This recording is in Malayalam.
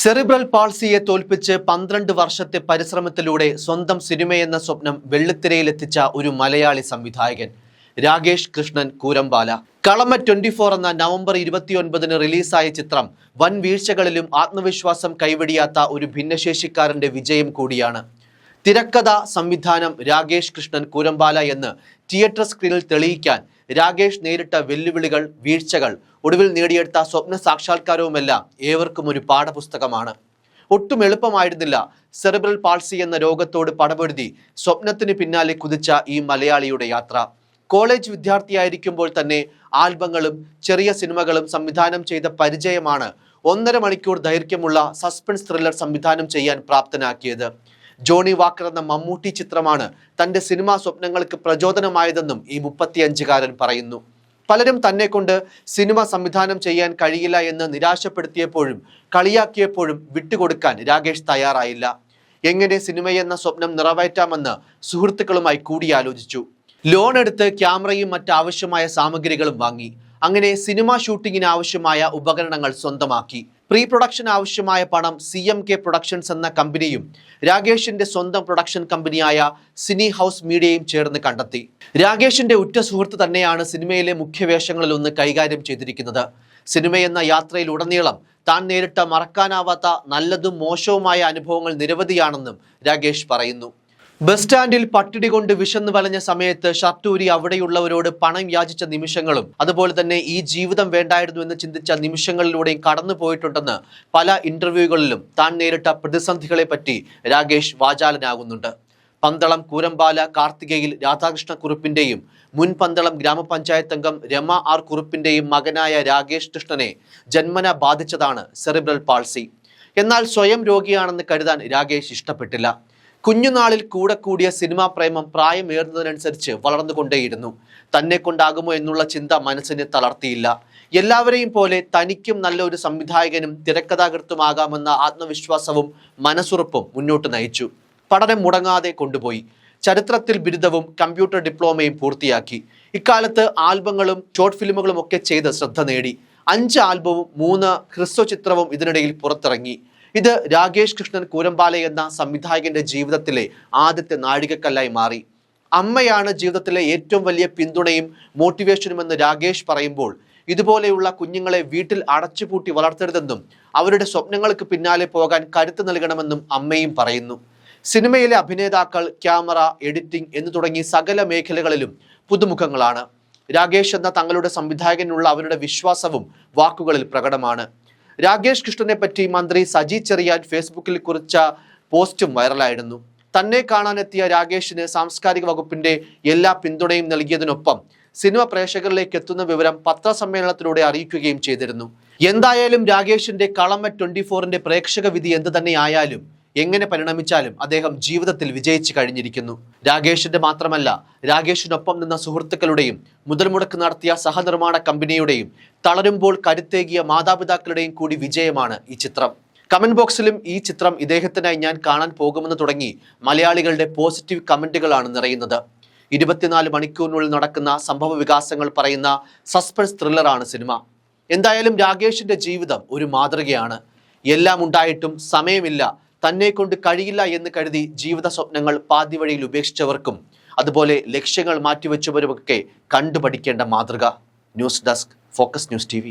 സെറിബ്രൽ പാൾസിയെ തോൽപ്പിച്ച് 12 വർഷത്തെ പരിശ്രമത്തിലൂടെ സ്വന്തം സിനിമയെന്ന സ്വപ്നം വെള്ളിത്തിരയിലെത്തിച്ച ഒരു മലയാളി സംവിധായകൻ രാകേഷ് കൃഷ്ണൻ കൂരമ്പാല. കളമ 24 എന്ന നവംബർ 29 റിലീസായ ചിത്രം വൻ വീഴ്ചകളിലും ആത്മവിശ്വാസം കൈവെടിയാത്ത ഒരു ഭിന്നശേഷിക്കാരന്റെ വിജയം കൂടിയാണ്. തിരക്കഥ, സംവിധാനം രാകേഷ് കൃഷ്ണൻ കൂരമ്പാല എന്ന് തിയേറ്റർ സ്ക്രീനിൽ തെളിയിക്കാൻ രാകേഷ് നേരിട്ട വെല്ലുവിളികൾ, വീഴ്ചകൾ, ഒടുവിൽ നേടിയെടുത്ത സ്വപ്ന സാക്ഷാത്കാരവുമെല്ലാം ഏവർക്കും ഒരു പാഠപുസ്തകമാണ്. ഒട്ടും എളുപ്പമായിരുന്നില്ല സെറിബ്രൽ പാൾസി എന്ന രോഗത്തോട് പടപൊരുതി സ്വപ്നത്തിന് പിന്നാലെ കുതിച്ച ഈ മലയാളിയുടെ യാത്ര. കോളേജ് വിദ്യാർത്ഥിയായിരിക്കുമ്പോൾ തന്നെ ആൽബങ്ങളും ചെറിയ സിനിമകളും സംവിധാനം ചെയ്ത പരിചയമാണ് 1.5 മണിക്കൂർ ദൈർഘ്യമുള്ള സസ്പെൻസ് ത്രില്ലർ സംവിധാനം ചെയ്യാൻ പ്രാപ്തനാക്കിയത്. ജോണി വാക്കർ എന്ന മമ്മൂട്ടി ചിത്രമാണ് തന്റെ സിനിമാ സ്വപ്നങ്ങൾക്ക് പ്രചോദനമായതെന്നും ഈ 35-കാരൻ പറയുന്നു. പലരും തന്നെ കൊണ്ട് സിനിമ സംവിധാനം ചെയ്യാൻ കഴിയില്ല എന്ന് നിരാശപ്പെടുത്തിയപ്പോഴും കളിയാക്കിയപ്പോഴും വിട്ടുകൊടുക്കാൻ രാകേഷ് തയ്യാറായില്ല. എങ്ങനെ സിനിമയെന്ന സ്വപ്നം നിറവേറ്റാമെന്ന് സുഹൃത്തുക്കളുമായി കൂടിയാലോചിച്ചു. ലോൺ എടുത്ത് ക്യാമറയും മറ്റാവശ്യമായ സാമഗ്രികളും വാങ്ങി. അങ്ങനെ സിനിമാ ഷൂട്ടിങ്ങിന് ആവശ്യമായ ഉപകരണങ്ങൾ സ്വന്തമാക്കി. പ്രീ പ്രൊഡക്ഷൻ ആവശ്യമായ പണം CMK പ്രൊഡക്ഷൻസ് എന്ന കമ്പനിയും രാകേഷിന്റെ സ്വന്തം പ്രൊഡക്ഷൻ കമ്പനിയായ സിനി ഹൗസ് മീഡിയയും ചേർന്ന് കണ്ടെത്തി. രാകേഷിന്റെ ഉറ്റ സുഹൃത്ത് തന്നെയാണ് സിനിമയിലെ മുഖ്യവേഷങ്ങളിൽ ഒന്ന് കൈകാര്യം ചെയ്തിരിക്കുന്നത്. സിനിമയെന്ന യാത്രയിലുടനീളം താൻ നേരിട്ട മറക്കാനാവാത്ത നല്ലതും മോശവുമായ അനുഭവങ്ങൾ നിരവധിയാണെന്നും രാകേഷ് പറയുന്നു. ബസ് സ്റ്റാൻഡിൽ പട്ടിണി കൊണ്ട് വിശന്നു വലഞ്ഞ സമയത്ത് ഷർട്ടൂരി അവിടെയുള്ളവരോട് പണം യാചിച്ച നിമിഷങ്ങളും, അതുപോലെ തന്നെ ഈ ജീവിതം വേണ്ടായിരുന്നു എന്ന് ചിന്തിച്ച നിമിഷങ്ങളിലൂടെയും കടന്നു പോയിട്ടുണ്ടെന്ന് പല ഇന്റർവ്യൂകളിലും താൻ നേരിട്ട പ്രതിസന്ധികളെ പറ്റി രാകേഷ് വാചാലനാകുന്നുണ്ട്. പന്തളം കൂരമ്പാല കാർത്തികയിൽ രാധാകൃഷ്ണ കുറുപ്പിന്റെയും മുൻ പന്തളം ഗ്രാമപഞ്ചായത്ത് അംഗം രമ ആർ കുറുപ്പിന്റെയും മകനായ രാകേഷ് കൃഷ്ണനെ ജന്മന ബാധിച്ചതാണ് സെറിബ്രൽ പാൾസി. എന്നാൽ സ്വയം രോഗിയാണെന്ന് കരുതാൻ രാകേഷ് ഇഷ്ടപ്പെട്ടില്ല. കുഞ്ഞുനാളിൽ കൂടെ കൂടിയ സിനിമാ പ്രേമം പ്രായമേറുന്നതിനനുസരിച്ച് വളർന്നുകൊണ്ടേയിരുന്നു. തന്നെ കൊണ്ടാകുമോ എന്നുള്ള ചിന്ത മനസ്സിനെ തളർത്തിയില്ല. എല്ലാവരെയും പോലെ തനിക്കും നല്ലൊരു സംവിധായകനും തിരക്കഥാകൃത്തുമാകാമെന്ന ആത്മവിശ്വാസവും മനസ്സുറപ്പും മുന്നോട്ട് നയിച്ചു. പഠനം മുടങ്ങാതെ കൊണ്ടുപോയി. ചരിത്രത്തിൽ ബിരുദവും കമ്പ്യൂട്ടർ ഡിപ്ലോമയും പൂർത്തിയാക്കി. ഇക്കാലത്ത് ആൽബങ്ങളും ഷോർട്ട് ഫിലിമുകളും ഒക്കെ ചെയ്ത് ശ്രദ്ധ നേടി. 5 ആൽബവും 3 ഹ്രസ്വ ചിത്രവും ഇതിനിടയിൽ പുറത്തിറങ്ങി. ഇത് രാകേഷ് കൃഷ്ണൻ കൂരമ്പാല എന്ന സംവിധായകന്റെ ജീവിതത്തിലെ ആദ്യത്തെ നാഴികക്കല്ലായി മാറി. അമ്മയാണ് ജീവിതത്തിലെ ഏറ്റവും വലിയ പിന്തുണയും മോട്ടിവേഷനുമെന്ന് രാകേഷ് പറയുമ്പോൾ, ഇതുപോലെയുള്ള കുഞ്ഞുങ്ങളെ വീട്ടിൽ അടച്ചുപൂട്ടി വളർത്തരുതെന്നും അവരുടെ സ്വപ്നങ്ങൾക്ക് പിന്നാലെ പോകാൻ കരുത്ത് നൽകണമെന്നും അമ്മയും പറയുന്നു. സിനിമയിലെ അഭിനേതാക്കൾ, ക്യാമറ, എഡിറ്റിംഗ് എന്ന് തുടങ്ങി സകല മേഖലകളിലും പുതുമുഖങ്ങളാണ്. രാകേഷ് എന്ന തങ്ങളുടെ സംവിധായകനുള്ള അവരുടെ വിശ്വാസവും വാക്കുകളിൽ പ്രകടമാണ്. രാകേഷ് കൃഷ്ണനെ പറ്റി മന്ത്രി സജി ചെറിയാൻ ഫേസ്ബുക്കിൽ കുറിച്ച പോസ്റ്റും വൈറലായിരുന്നു. തന്നെ കാണാനെത്തിയ രാകേഷിന് സാംസ്കാരിക വകുപ്പിന്റെ എല്ലാ പിന്തുണയും നൽകിയതിനൊപ്പം സിനിമ പ്രേക്ഷകരിലേക്ക് എത്തുന്ന വിവരം പത്രസമ്മേളനത്തിലൂടെ അറിയിക്കുകയും ചെയ്തിരുന്നു. എന്തായാലും രാകേഷിന്റെ കളമ 24ന്റെ പ്രേക്ഷക വിധി എന്ത് തന്നെയായാലും, എങ്ങനെ പരിണമിച്ചാലും അദ്ദേഹം ജീവിതത്തിൽ വിജയിച്ചു കഴിഞ്ഞിരിക്കുന്നു. രാകേഷിന്റെ മാത്രമല്ല, രാകേഷിനൊപ്പം നിന്ന സുഹൃത്തുക്കളുടെയും മുതൽ മുടക്ക് നടത്തിയ സഹനിർമ്മാണ കമ്പനിയുടെയും തളരുമ്പോൾ കരുത്തേകിയ മാതാപിതാക്കളുടെയും കൂടി വിജയമാണ് ഈ ചിത്രം. കമന്റ് ബോക്സിലും ഈ ചിത്രം ഇദ്ദേഹത്തിനായി ഞാൻ കാണാൻ പോകുമെന്ന് തുടങ്ങി മലയാളികളുടെ പോസിറ്റീവ് കമന്റുകളാണ് നിറയുന്നത്. 24 മണിക്കൂറിനുള്ളിൽ നടക്കുന്ന സംഭവ വികാസങ്ങൾ പറയുന്ന സസ്പെൻസ് ത്രില്ലറാണ് സിനിമ. എന്തായാലും രാകേഷിന്റെ ജീവിതം ഒരു മാതൃകയാണ്. എല്ലാം ഉണ്ടായിട്ടും സമയമില്ല, തന്നെ കൊണ്ട് കഴിയില്ല എന്ന് കരുതി ജീവിത സ്വപ്നങ്ങൾ പാതിവഴിയിൽ ഉപേക്ഷിച്ചവർക്കും അതുപോലെ ലക്ഷ്യങ്ങൾ മാറ്റിവെച്ചവരുമൊക്കെ കണ്ടുപഠിക്കേണ്ട മാതൃക. News desk, focus news TV.